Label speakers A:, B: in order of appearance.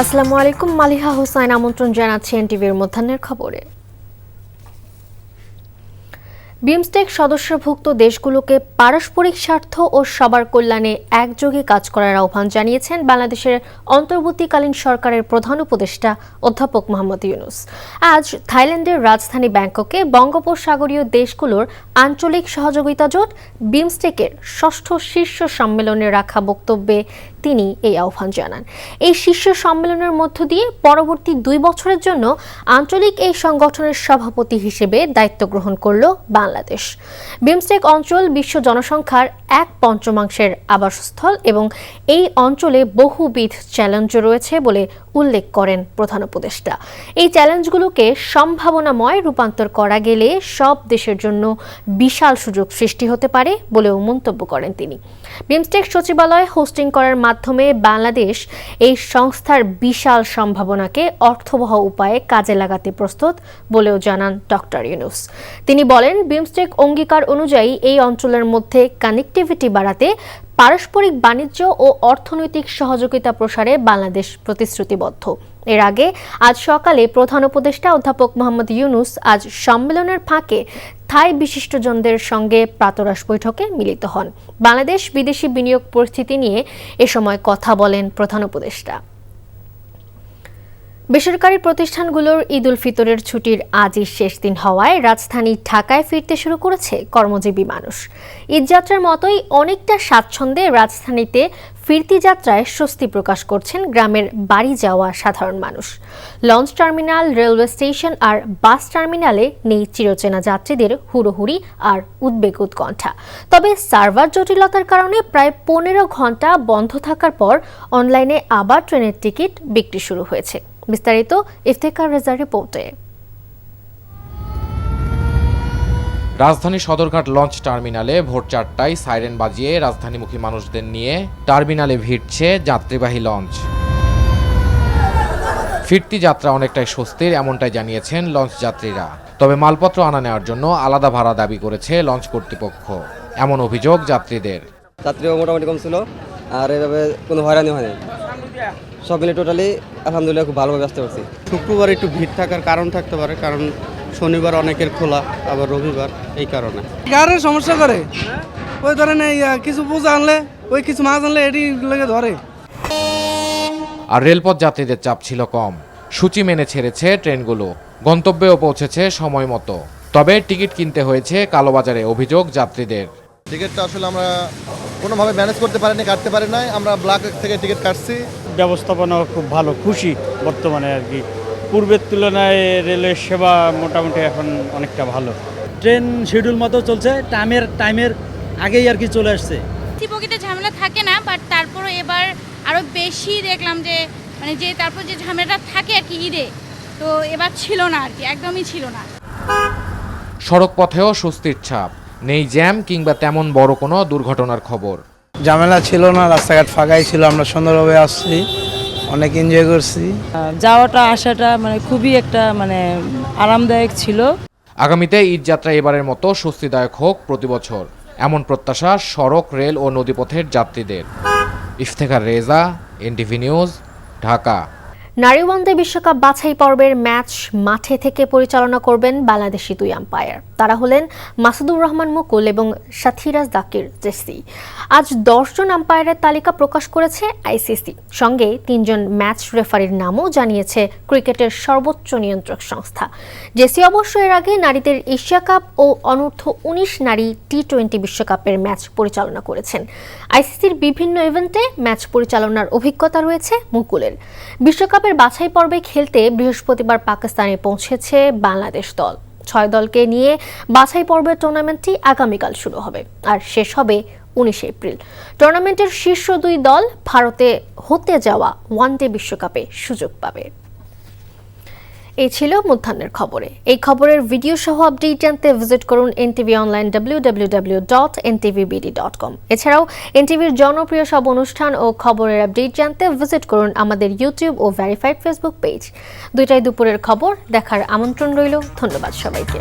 A: আসসালামু আলাইকুম, মালিহা হোসাইন আমন্ত্রণ জানাচ্ছি এনটিভির মধ্যাহ্নের খবরে। বিমস্টেক সদস্যভুক্ত দেশগুলোকে পারস্পরিক স্বার্থ ও সবার কল্যাণে একযোগে কাজ করার আহ্বান জানিয়েছেন বাংলাদেশের অন্তর্বর্তীকালীন সরকারের প্রধান উপদেষ্টা অধ্যাপক মোহাম্মদ ইউনূস। আজ থাইল্যান্ডের রাজধানী ব্যাংককে বঙ্গোপসাগরীয় দেশগুলোর আঞ্চলিক সহযোগিতা জোট বিমস্টেকের ষষ্ঠ শীর্ষ সম্মেলনে রাখা বক্তব্যে তিনি এই আহ্বান জানান। এই শীর্ষ সম্মেলনের মধ্য দিয়ে পরবর্তী 2 বছরের জন্য আঞ্চলিক এই সংগঠনের সভাপতি হিসেবে দায়িত্ব গ্রহণ করল বাংলাদেশ। বিমস্টেক অঞ্চল বিশ্ব জনসংখ্যার 1/5 আবাসস্থল এবং এই অঞ্চলে বহুবিধ চ্যালেঞ্জ রয়েছে বলে উল্লেখ করেন প্রধান উপদেষ্টা। এই চ্যালেঞ্জগুলোকে সম্ভাবনাময় রূপান্তর করা গেলে সব দেশের জন্য বিশাল সুযোগ সৃষ্টি হতে পারে বলেও মন্তব্য করেন তিনি। বিমস্টেক সচিবালয় হোস্টিং করার মাধ্যমে বাংলাদেশ এই সংস্থার বিশাল সম্ভাবনাকে অর্থবহ উপায়ে কাজে লাগাতে প্রস্তুত বলেও জানান ডক্টর ইউনূস। তিনি বলেন, বিমস্টেক অঙ্গীকার অনুযায়ী এই অঞ্চলের মধ্যে কানেক্টিভিটি বাড়াতে পারস্পরিক বাণিজ্য ও অর্থনৈতিক সহযোগিতা প্রসারে বাংলাদেশ প্রতিশ্রুতিবদ্ধ। এর আগে আজ সকালে প্রধান উপদেষ্টা অধ্যাপক মোহাম্মদ ইউনূস আজ সম্মেলনের ফাঁকে থাই বিশিষ্টজনদের সঙ্গে প্রাতরাশ বৈঠকে মিলিত হন। বাংলাদেশ বিদেশি বিনিয়োগ পরিস্থিতি নিয়ে এ সময় কথা বলেন প্রধান উপদেষ্টা। বেসরকারি প্রতিষ্ঠানগুলোর ঈদ উল ফিতরের ছুটির আজই শেষ দিন হওয়ায় রাজধানী ঢাকায় ফিরতে শুরু করেছে কর্মজীবী মানুষ। ঈদযাত্রার মতোই অনেকটা স্বাচ্ছন্দ্যে রাজধানীতে ফিরতি যাত্রায় স্বস্তি প্রকাশ করছেন গ্রামের বাড়ি যাওয়া সাধারণ মানুষ। লঞ্চ টার্মিনাল, রেলওয়ে স্টেশন আর বাস টার্মিনালে নেই চিরচেনা যাত্রীদের হুড়োহুড়ি আর উদ্বেগ উৎকণ্ঠা। তবে সার্ভার জটিলতার কারণে প্রায় 15 ঘন্টা বন্ধ থাকার পর অনলাইনে আবার ট্রেনের টিকিট বিক্রি শুরু হয়েছে। বিস্তারিত ইফতেখার রেজার রিপোর্টে।
B: রাজধানী সদরঘাট লঞ্চ টার্মিনালে ভোর 4টায় সাইরেন বাজিয়ে রাজধানীমুখী মানুষদের নিয়ে টার্মিনালে ভিড়ছে যাত্রীবাহী লঞ্চ। ফিরতি যাত্রা অনেকটাই স্বস্তির, এমনটাই জানিয়েছেন লঞ্চ যাত্রীরা। তবে মালপত্র আনা নেওয়ার জন্য আলাদা ভাড়া দাবি করেছে লঞ্চ কর্তৃপক্ষ। এমন অভিযোগ যাত্রীদের।
C: যাত্রীও মোটামুটি কম ছিল, আর এভাবে কোনো হয়রানি হয়নি। সব মিলে টোটালি আলহামদুলিল্লাহ খুব ভালোভাবে আসতে পারছি।
D: শুক্রবার একটু ভিড় থাকার কারণ থাকতে পারে, কারণ শনিবার অনেকের খোলা, আবার রবিবার, এই কারণে
E: গাড়ির সমস্যা করে। ওই ধরেন কিছু পূজা আনলে, ওই কিছু মাছ আনলে এটি লেগে ধরে।
B: আর রেলপথ যাত্রীদের চাপ ছিল কম। সূচি মেনে ছেড়েছে ট্রেনগুলো, গন্তব্যেও পৌঁছেছে সময় মতো। তবে টিকিট কিনতে হয়েছে কালোবাজারে, অভিযোগ যাত্রীদের।
F: টিকিটটা আসলে আমরা কোনোভাবে ম্যানেজ করতে পারিনি, কাটতে পারি নাই। আমরা ব্ল্যাক থেকে টিকিট কাটছি।
G: ব্যবস্থাপনা খুব ভালো, খুশি বর্তমানে আর কি। পূর্বের তুলনায় রেলের সেবা মোটামুটি এখন অনেকটা ভালো।
H: ট্রেন শিডিউল মতো চলছে, টাইমের আগেই আর কি চলে আসছে।
I: বগিতে ঝামেলা থাকে না, বাট তারপরও এবার আরও বেশি দেখলাম যে তারপর যে ঝামেলাটা থাকে আর কি ঈদে, তো এবার ছিল না আর কি, একদমই ছিল না।
B: সড়ক পথেও স্বস্তির ছাপ, নেই জ্যাম কিংবা তেমন বড় কোনো দুর্ঘটনার খবর।
E: ঝামেলা ছিল না, রাস্তাঘাট ফাঁকাই ছিল। আমরা সুন্দরভাবে আসছি, অনেক এনজয় করছি।
H: যাওয়াটা আসাটা খুবই একটা আরামদায়ক ছিল।
B: আগামীতে ঈদ যাত্রা এবারের মতো স্বস্তিদায়ক হোক প্রতি বছর, এমন প্রত্যাশা সড়ক, রেল ও নদীপথের যাত্রীদের। Iftekhar Reza, NTV news, Dhaka.
A: নারী ওয়ানডে বিশ্বকাপ বাছাই পর্বের ম্যাচ মাঠে থেকে পরিচালনা করবেন বাংলাদেশি 2 আম্পায়ার। তারা হলেন মাসুদুর রহমান মুকুল এবং সাথিরাজ দাকির জেসি। আজ 10 জন আম্পায়ারের তালিকা প্রকাশ করেছে আইসিসি। সঙ্গে 3 জন ম্যাচ রেফারির নামও জানিয়েছে ক্রিকেটের সর্বোচ্চ নিয়ন্ত্রক সংস্থা। জেসি অবশ্য এর আগে নারীদের এশিয়া কাপ ও অনূর্ধ্ব 19 নারী টি20 বিশ্বকাপের ম্যাচ পরিচালনা করেছেন। আইসিসির বিভিন্ন ইভেন্টে ম্যাচ পরিচালনার অভিজ্ঞতা রয়েছে মুকুলের। বিশ্বকাপের বাছাই পর্বে খেলতে বৃহস্পতিবার পাকিস্তানে পৌঁছেছে বাংলাদেশ দল। 6 দলকে নিয়ে বাছাই পর্বের টুর্নামেন্টটি আগামীকাল শুরু হবে আর শেষ হবে 19 এপ্রিল। টুর্নামেন্টের শীর্ষ 2 দল ভারতে হতে যাওয়া ওয়ানডে বিশ্বকাপে সুযোগ পাবে। এই ছিল মধ্যাহ্নের খবরে। এই খবরের ভিডিও সহ আপডেট জানতে ভিজিট করুন এনটিভি অনলাইন www.ntvbd.com। এছাড়াও এনটিভির জনপ্রিয় সব অনুষ্ঠান ও খবরের আপডেট জানতে ভিজিট করুন আমাদের ইউটিউব ও ভেরিফাইড ফেসবুক পেজ। 2টায় দুপুরের খবর দেখার আমন্ত্রণ রইল। ধন্যবাদ সবাইকে।